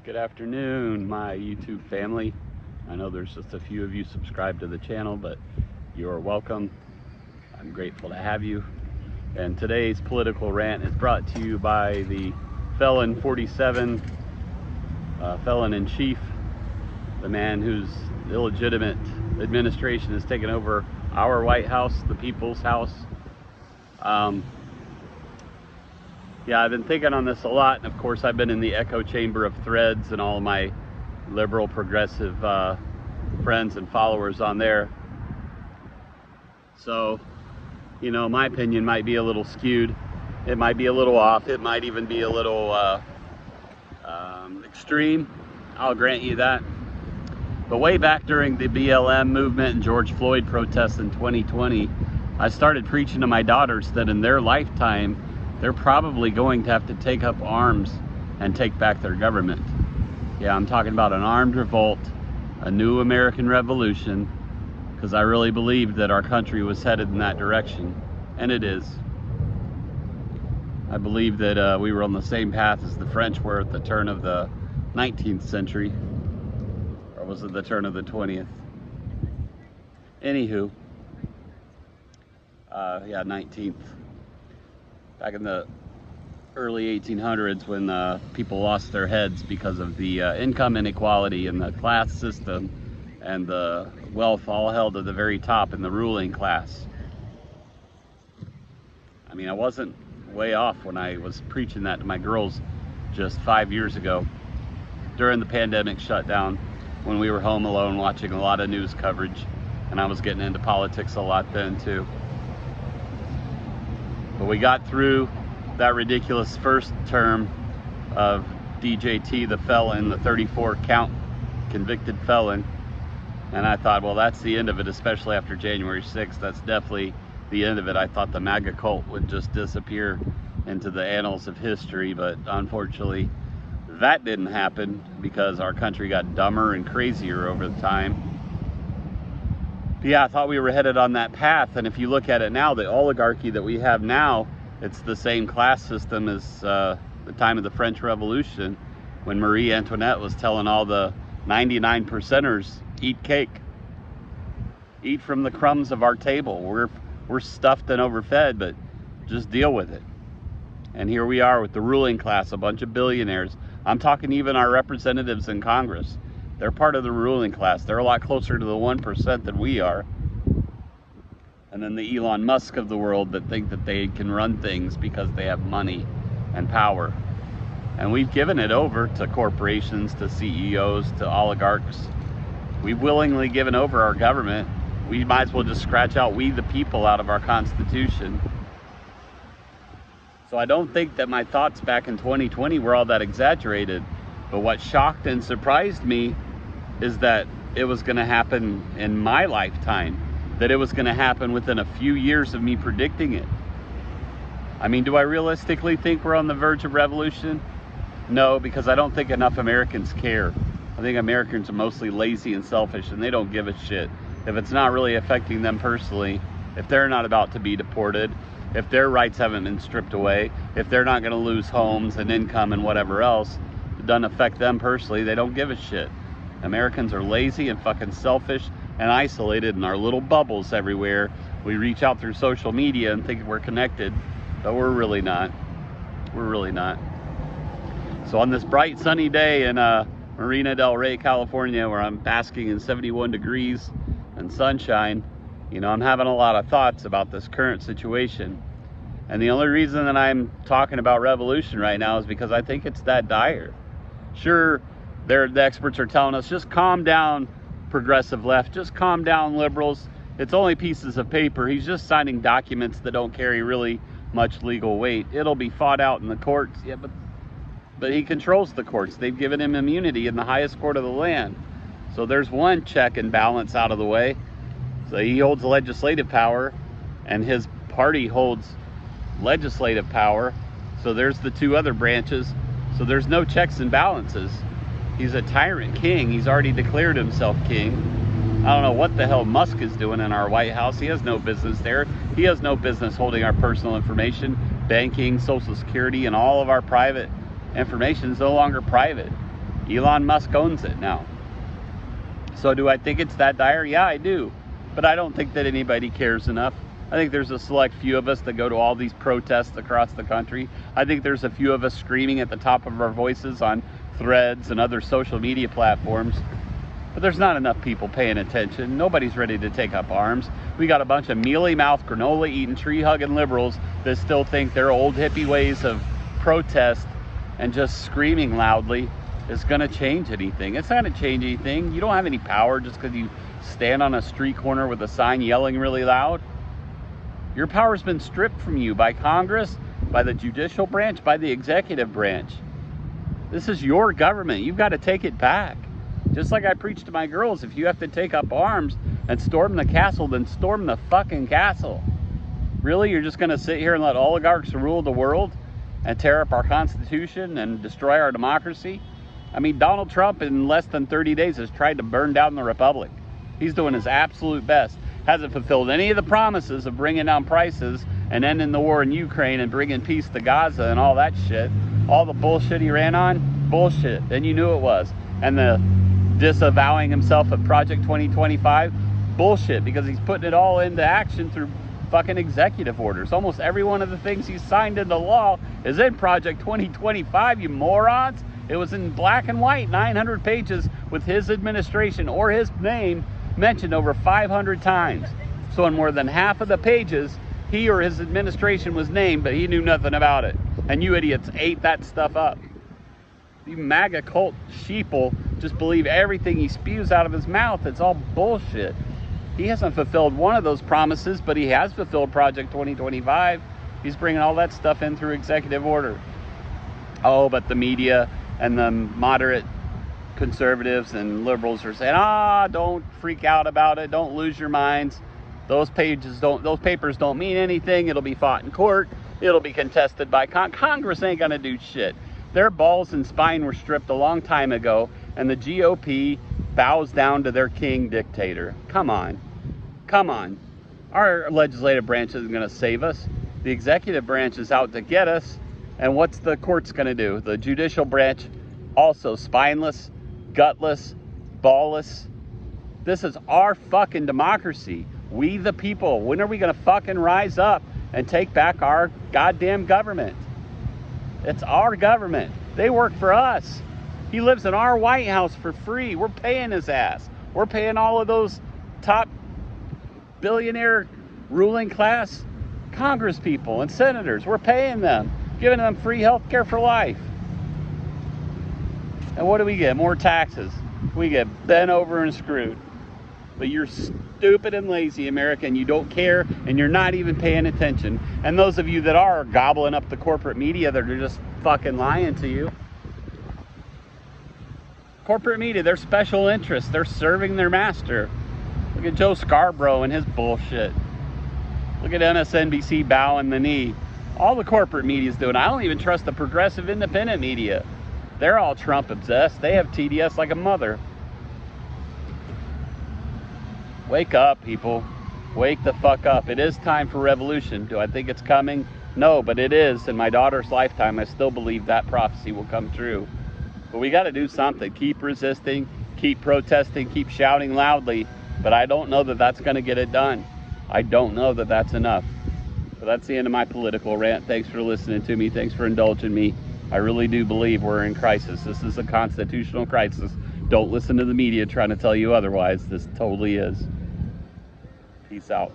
Good afternoon, my YouTube family. I know there's just a few of you subscribed to the channel, but you're welcome. I'm grateful to have you. And today's political rant is brought to you by the Felon 47, Felon-in-Chief, the man whose illegitimate administration has taken over our White House, the people's house. Yeah, I've been thinking on this a lot, and of course I've been in the echo chamber of Threads and all of my liberal progressive friends and followers on there. So, you know, my opinion might be a little skewed. It might be a little off. It might even be a little extreme. I'll grant you that. But way back during the BLM movement and George Floyd protests in 2020, I started preaching to my daughters that in their lifetime, they're probably going to have to take up arms and take back their government. Yeah, I'm talking about an armed revolt, a new American revolution, because I really believed that our country was headed in that direction, and it is. I believe that we were on the same path as the French were at the turn of the 19th century, or was it the turn of the 20th? Anywho, yeah, 19th. Back in the early 1800s, when people lost their heads because of the income inequality and the class system and the wealth all held at the very top in the ruling class. I mean, I wasn't way off when I was preaching that to my girls just 5 years ago during the pandemic shutdown, when we were home alone watching a lot of news coverage, and I was getting into politics a lot then too. But we got through that ridiculous first term of DJT, the felon, the 34 count convicted felon. And I thought, well, that's the end of it, especially after January 6th. That's definitely the end of it. I thought the MAGA cult would just disappear into the annals of history, but unfortunately that didn't happen because our country got dumber and crazier over the time. Yeah, I thought we were headed on that path, and if you look at it now, the oligarchy that we have now, it's the same class system as the time of the French Revolution, when Marie Antoinette was telling all the 99%ers, eat cake, eat from the crumbs of our table. We're stuffed and overfed, but just deal with it. And here we are with the ruling class, a bunch of billionaires. I'm talking even our representatives in Congress. They're part of the ruling class. They're a lot closer to the 1% than we are. And then the Elon Musk of the world that think that they can run things because they have money and power. And we've given it over to corporations, to CEOs, to oligarchs. We've willingly given over our government. We might as well just scratch out "we the people" out of our Constitution. So I don't think that my thoughts back in 2020 were all that exaggerated. But what shocked and surprised me is that it was going to happen in my lifetime, that it was going to happen within a few years of me predicting it. I mean, do I realistically think we're on the verge of revolution? No, because I don't think enough Americans care. I think Americans are mostly lazy and selfish, and they don't give a shit. If it's not really affecting them personally, if they're not about to be deported, if their rights haven't been stripped away, if they're not going to lose homes and income and whatever else, it doesn't affect them personally, they don't give a shit. Americans are lazy and fucking selfish and isolated in our little bubbles everywhere. We reach out through social media and think we're connected, but we're really not. We're really not. So on this bright sunny day in Marina del Rey, California, where I'm basking in 71 degrees and sunshine, you know, I'm having a lot of thoughts about this current situation. And the only reason that I'm talking about revolution right now is because I think it's that dire. Sure, the experts are telling us, just calm down, progressive left, just calm down, liberals. It's only pieces of paper. He's just signing documents that don't carry really much legal weight. It'll be fought out in the courts. Yeah, but he controls the courts. They've given him immunity in the highest court of the land. So there's one check and balance out of the way. So he holds legislative power, and his party holds legislative power. So there's the two other branches. So there's no checks and balances. He's a tyrant king. He's already declared himself king. I don't know what the hell Musk is doing in our White House. He has no business there. He has no business holding our personal information, banking, Social Security, and all of our private information is no longer private. Elon Musk owns it now. So do I think it's that dire? Yeah, I do. But I don't think that anybody cares enough. I think there's a select few of us that go to all these protests across the country. I think there's a few of us screaming at the top of our voices on Threads and other social media platforms. But there's not enough people paying attention. Nobody's ready to take up arms. We got a bunch of mealy-mouthed, granola-eating, tree-hugging liberals that still think their old hippie ways of protest and just screaming loudly is going to change anything. It's not going to change anything. You don't have any power just because you stand on a street corner with a sign yelling really loud. Your power's been stripped from you by Congress, by the judicial branch, by the executive branch. This is your government. You've got to take it back. Just like I preach to my girls, if you have to take up arms and storm the castle, then storm the fucking castle. Really? You're just going to sit here and let oligarchs rule the world and tear up our Constitution and destroy our democracy? I mean, Donald Trump in less than 30 days has tried to burn down the Republic. He's doing his absolute best. Hasn't fulfilled any of the promises of bringing down prices and ending the war in Ukraine and bringing peace to Gaza and all that shit. All the bullshit he ran on, bullshit. And you knew it was. And the disavowing himself of Project 2025, bullshit, because he's putting it all into action through fucking executive orders. Almost every one of the things he signed into law is in Project 2025, you morons. It was in black and white, 900 pages with his administration or his name mentioned over 500 times. So in more than half of the pages, he or his administration was named, but he knew nothing about it. And you idiots ate that stuff up. You MAGA cult sheeple just believe everything he spews out of his mouth. It's all bullshit. He hasn't fulfilled one of those promises, but he has fulfilled Project 2025. He's bringing all that stuff in through executive order. Oh, but the media and the moderate conservatives and liberals are saying, don't freak out about it. Don't lose your minds. Those papers don't mean anything. It'll be fought in court. It'll be contested by Congress. Ain't gonna do shit. Their balls and spine were stripped a long time ago, and the GOP bows down to their king dictator. Come on. Come on. Our legislative branch isn't going to save us. The executive branch is out to get us. And what's the courts going to do? The judicial branch, also spineless, gutless, ballless. This is our fucking democracy. We the people. When are we going to fucking rise up and take back our goddamn government? It's our government. They work for us. He lives in our White House for free. We're paying his ass. We're paying all of those top billionaire ruling class Congress people and senators. We're paying them, giving them free health care for life. And what do we get? More taxes. We get bent over and screwed. But you're stupid and lazy, America, and you don't care, and you're not even paying attention. And those of you that are gobbling up the corporate media that are just fucking lying to you. Corporate media, they're special interests. They're serving their master. Look at Joe Scarborough and his bullshit. Look at MSNBC bowing the knee. All the corporate media is doing. I don't even trust the progressive independent media. They're all Trump obsessed. They have TDS like a mother. Wake up, people. Wake the fuck up. It is time for revolution. Do I think it's coming? No, but it is. In my daughter's lifetime, I still believe that prophecy will come true. But we got to do something. Keep resisting, keep protesting, keep shouting loudly. But I don't know that that's going to get it done. I don't know that that's enough. But that's the end of my political rant. Thanks for listening to me. Thanks for indulging me. I really do believe we're in crisis. This is a constitutional crisis. Don't listen to the media trying to tell you otherwise. This totally is. Peace out.